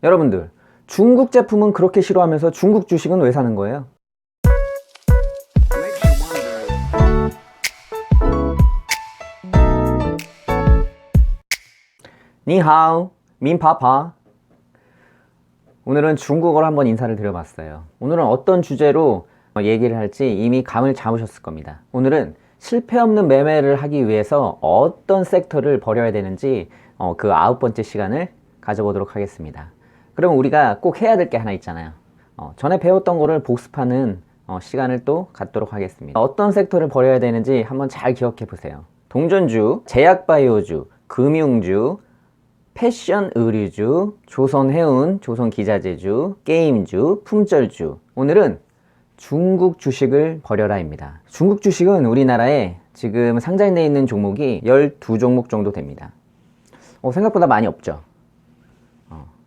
여러분들, 중국 제품은 그렇게 싫어하면서 중국 주식은 왜 사는 거예요? 니하오, 민파파. 오늘은 중국어로 한번 인사를 드려봤어요. 오늘은 어떤 주제로 얘기를 할지 이미 감을 잡으셨을 겁니다. 오늘은 실패 없는 매매를 하기 위해서 어떤 섹터를 버려야 되는지 그 9번째 시간을 가져보도록 하겠습니다. 그럼 우리가 꼭 해야 될 게 하나 있잖아요. 전에 배웠던 거를 복습하는 시간을 또 갖도록 하겠습니다. 어떤 섹터를 버려야 되는지 한번 잘 기억해 보세요. 동전주, 제약바이오주, 금융주, 패션 의류주, 조선해운, 조선기자재주, 게임주, 품절주. 오늘은 중국 주식을 버려라입니다. 중국 주식은 우리나라에 지금 상장되어 있는 종목이 12종목 정도 됩니다. 생각보다 많이 없죠.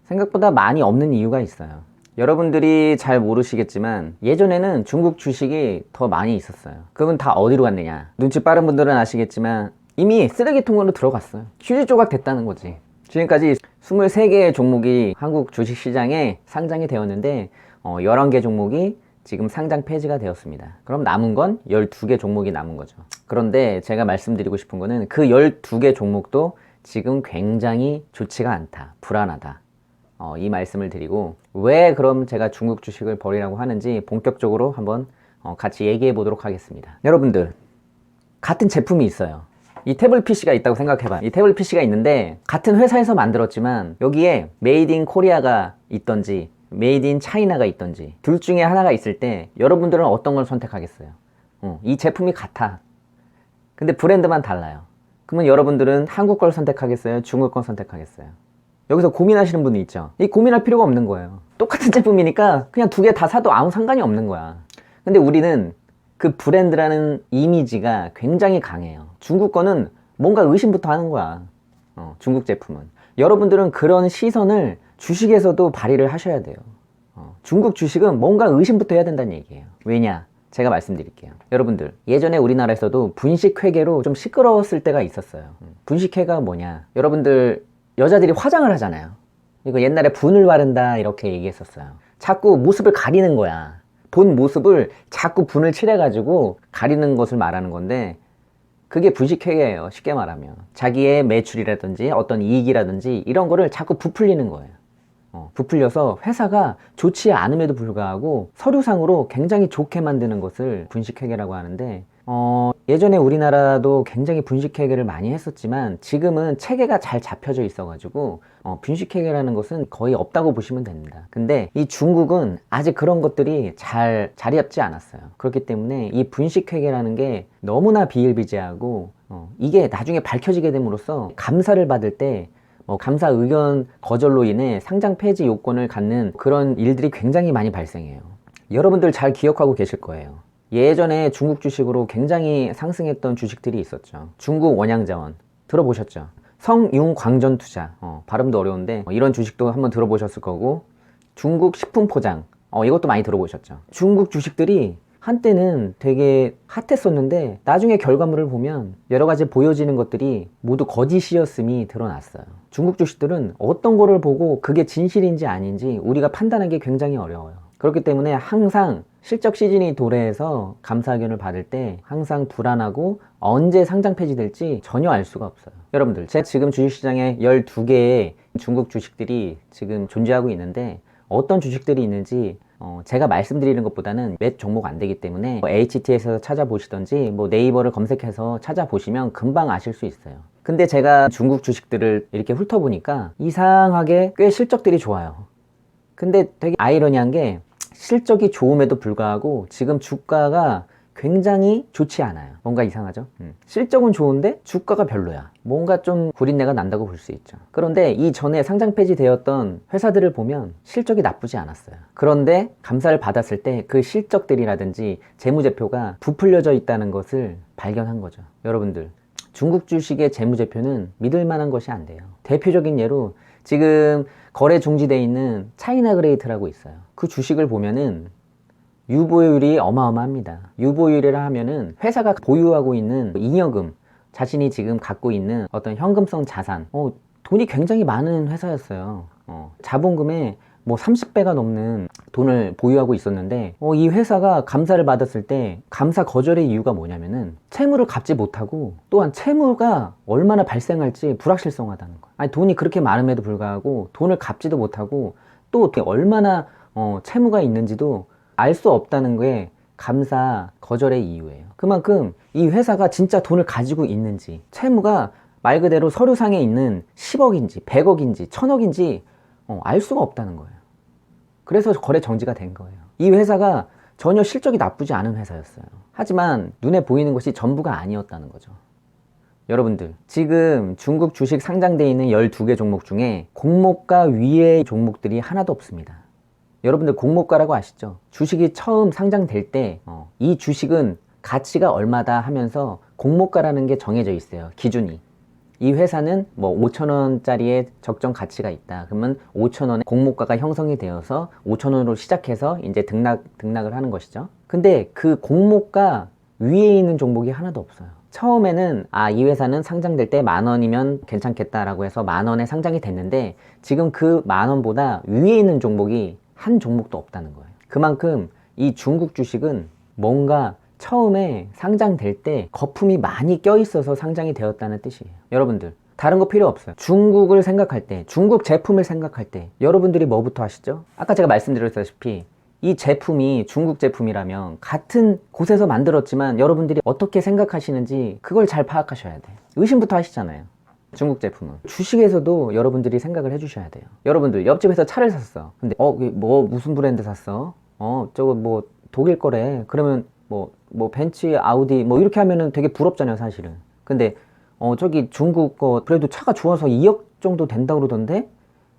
생각보다 많이 없는 이유가 있어요. 여러분들이 잘 모르시겠지만 예전에는 중국 주식이 더 많이 있었어요. 그건 다 어디로 갔느냐? 눈치 빠른 분들은 아시겠지만 이미 쓰레기통으로 들어갔어요. 휴지 조각 됐다는 거지. 지금까지 23개의 종목이 한국 주식시장에 상장이 되었는데 11개 종목이 지금 상장 폐지가 되었습니다. 그럼 남은 건 12개 종목이 남은 거죠. 그런데 제가 말씀드리고 싶은 거는 그 12개 종목도 지금 굉장히 좋지가 않다, 불안하다, 이 말씀을 드리고, 왜 그럼 제가 중국 주식을 버리라고 하는지 본격적으로 한번 같이 얘기해 보도록 하겠습니다. 여러분들, 같은 제품이 있어요. 이 태블릿 PC가 있다고 생각해봐요. 이 태블릿 PC가 있는데 같은 회사에서 만들었지만 여기에 메이드 인 코리아가 있던지 메이드 인 차이나가 있던지 둘 중에 하나가 있을 때 여러분들은 어떤 걸 선택하겠어요? 이 제품이 같아. 근데 브랜드만 달라요. 그러면 여러분들은 한국 걸 선택하겠어요? 중국 걸 선택하겠어요? 여기서 고민하시는 분이 있죠. 이 고민할 필요가 없는 거예요. 똑같은 제품이니까 그냥 두 개 다 사도 아무 상관이 없는 거야. 근데 우리는 그 브랜드라는 이미지가 굉장히 강해요. 중국 거는 뭔가 의심부터 하는 거야. 중국 제품은. 여러분들은 그런 시선을 주식에서도 발휘를 하셔야 돼요. 중국 주식은 뭔가 의심부터 해야 된다는 얘기예요. 왜냐? 제가 말씀드릴게요. 여러분들, 예전에 우리나라에서도 분식회계로 좀 시끄러웠을 때가 있었어요. 분식회가 뭐냐? 여러분들, 여자들이 화장을 하잖아요. 이거 옛날에 분을 바른다 이렇게 얘기했었어요. 자꾸 모습을 가리는 거야. 본 모습을 자꾸 분을 칠해가지고 가리는 것을 말하는 건데, 그게 분식회계예요. 쉽게 말하면 자기의 매출이라든지 어떤 이익이라든지 이런 거를 자꾸 부풀리는 거예요. 부풀려서 회사가 좋지 않음에도 불구하고 서류상으로 굉장히 좋게 만드는 것을 분식회계라고 하는데, 예전에 우리나라도 굉장히 분식회계를 많이 했었지만 지금은 체계가 잘 잡혀져 있어가지고 분식회계라는 것은 거의 없다고 보시면 됩니다. 근데 이 중국은 아직 그런 것들이 잘 자리 잡지 않았어요. 그렇기 때문에 이 분식회계라는 게 너무나 비일비재하고 이게 나중에 밝혀지게 됨으로써 감사를 받을 때 감사 의견 거절로 인해 상장 폐지 요건을 갖는 그런 일들이 굉장히 많이 발생해요. 여러분들 잘 기억하고 계실 거예요. 예전에 중국 주식으로 굉장히 상승했던 주식들이 있었죠. 중국 원양자원 들어보셨죠? 성융광전투자, 발음도 어려운데 이런 주식도 한번 들어보셨을 거고, 중국 식품포장, 이것도 많이 들어보셨죠. 중국 주식들이 한때는 되게 핫했었는데 나중에 결과물을 보면 여러 가지 보여지는 것들이 모두 거짓이었음이 드러났어요. 중국 주식들은 어떤 거를 보고 그게 진실인지 아닌지 우리가 판단하기 굉장히 어려워요. 그렇기 때문에 항상 실적 시즌이 도래해서 감사 의견을 받을 때 항상 불안하고 언제 상장 폐지될지 전혀 알 수가 없어요. 여러분들, 제가 지금 주식시장에 12개의 중국 주식들이 지금 존재하고 있는데 어떤 주식들이 있는지 제가 말씀드리는 것보다는 몇 종목 안 되기 때문에 HT에서 찾아보시던지 네이버를 검색해서 찾아보시면 금방 아실 수 있어요. 근데 제가 중국 주식들을 이렇게 훑어보니까 이상하게 꽤 실적들이 좋아요. 근데 되게 아이러니한 게 실적이 좋음에도 불구하고 지금 주가가 굉장히 좋지 않아요. 뭔가 이상하죠? 실적은 좋은데 주가가 별로야. 뭔가 좀 구린내가 난다고 볼 수 있죠. 그런데 이전에 상장 폐지되었던 회사들을 보면 실적이 나쁘지 않았어요. 그런데 감사를 받았을 때 그 실적들이라든지 재무제표가 부풀려져 있다는 것을 발견한 거죠. 여러분들, 중국 주식의 재무제표는 믿을 만한 것이 안 돼요. 대표적인 예로 지금 거래 중지되어 있는 차이나 그레이트라고 있어요. 그 주식을 보면은 유보율이 어마어마합니다. 유보율이라 하면은 회사가 보유하고 있는 잉여금, 자신이 지금 갖고 있는 어떤 현금성 자산, 돈이 굉장히 많은 회사였어요. 자본금의 뭐 30배가 넘는 돈을 보유하고 있었는데 이 회사가 감사를 받았을 때 감사 거절의 이유가 뭐냐면은 채무를 갚지 못하고 또한 채무가 얼마나 발생할지 불확실성하다는 거예요. 아니 돈이 그렇게 많음에도 불구하고 돈을 갚지도 못하고 또 얼마나 채무가 있는지도 알 수 없다는 게 감사 거절의 이유예요. 그만큼 이 회사가 진짜 돈을 가지고 있는지, 채무가 말 그대로 서류상에 있는 10억인지 100억인지 1000억인지 알 수가 없다는 거예요. 그래서 거래 정지가 된 거예요. 이 회사가 전혀 실적이 나쁘지 않은 회사였어요. 하지만 눈에 보이는 것이 전부가 아니었다는 거죠. 여러분들, 지금 중국 주식 상장되어 있는 12개 종목 중에 공모가 위의 종목들이 하나도 없습니다. 여러분들 공모가라고 아시죠? 주식이 처음 상장될 때 이 주식은 가치가 얼마다 하면서 공모가라는 게 정해져 있어요. 기준이. 이 회사는 뭐 5,000원짜리의 적정 가치가 있다. 그러면 5,000원의 공모가가 형성이 되어서 5,000원으로 시작해서 이제 등락을 하는 것이죠. 근데 그 공모가 위에 있는 종목이 하나도 없어요. 처음에는 이 회사는 상장될 때 10,000원이면 괜찮겠다라고 해서 10,000원에 상장이 됐는데 지금 그 10,000원보다 위에 있는 종목이 한 종목도 없다는 거예요. 그만큼 이 중국 주식은 뭔가 처음에 상장될 때 거품이 많이 껴있어서 상장이 되었다는 뜻이에요. 여러분들, 다른 거 필요 없어요. 중국을 생각할 때, 중국 제품을 생각할 때 여러분들이 뭐부터 하시죠? 아까 제가 말씀드렸다시피 이 제품이 중국 제품이라면 같은 곳에서 만들었지만 여러분들이 어떻게 생각하시는지 그걸 잘 파악하셔야 돼요. 의심부터 하시잖아요. 중국 제품은 주식에서도 여러분들이 생각을 해주셔야 돼요. 여러분들 옆집에서 차를 샀어. 근데 뭐 무슨 브랜드 샀어? 저거 뭐 독일 거래. 그러면 뭐 벤츠, 아우디 뭐 이렇게 하면은 되게 부럽잖아요, 사실은. 근데 저기 중국 거 그래도 차가 좋아서 2억 정도 된다고 그러던데?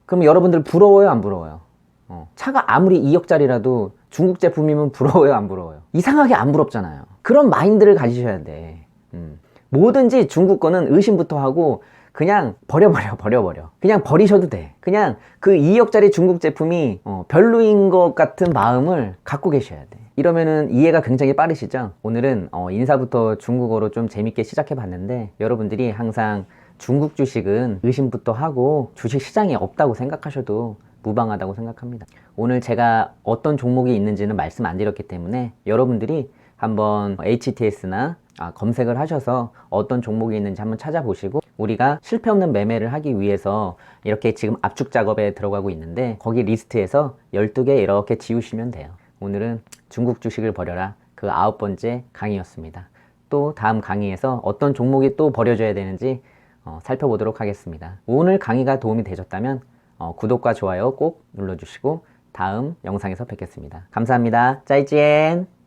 그럼 여러분들 부러워요, 안 부러워요? 차가 아무리 2억짜리라도 중국 제품이면 부러워요, 안 부러워요? 이상하게 안 부럽잖아요. 그런 마인드를 가지셔야 돼. 뭐든지 중국 거는 의심부터 하고 그냥 버려버려. 그냥 버리셔도 돼. 그냥 그 2억짜리 중국 제품이 별로인 것 같은 마음을 갖고 계셔야 돼. 이러면은 이해가 굉장히 빠르시죠? 오늘은 인사부터 중국어로 좀 재밌게 시작해 봤는데 여러분들이 항상 중국 주식은 의심부터 하고 주식 시장이 없다고 생각하셔도 무방하다고 생각합니다. 오늘 제가 어떤 종목이 있는지는 말씀 안 드렸기 때문에 여러분들이 한번 HTS나 검색을 하셔서 어떤 종목이 있는지 한번 찾아보시고 우리가 실패 없는 매매를 하기 위해서 이렇게 지금 압축 작업에 들어가고 있는데 거기 리스트에서 12개 이렇게 지우시면 돼요. 오늘은 중국 주식을 버려라 그 9번째 강의였습니다. 또 다음 강의에서 어떤 종목이 또 버려져야 되는지 살펴보도록 하겠습니다. 오늘 강의가 도움이 되셨다면 구독과 좋아요 꼭 눌러주시고 다음 영상에서 뵙겠습니다. 감사합니다. 짜이찌엔.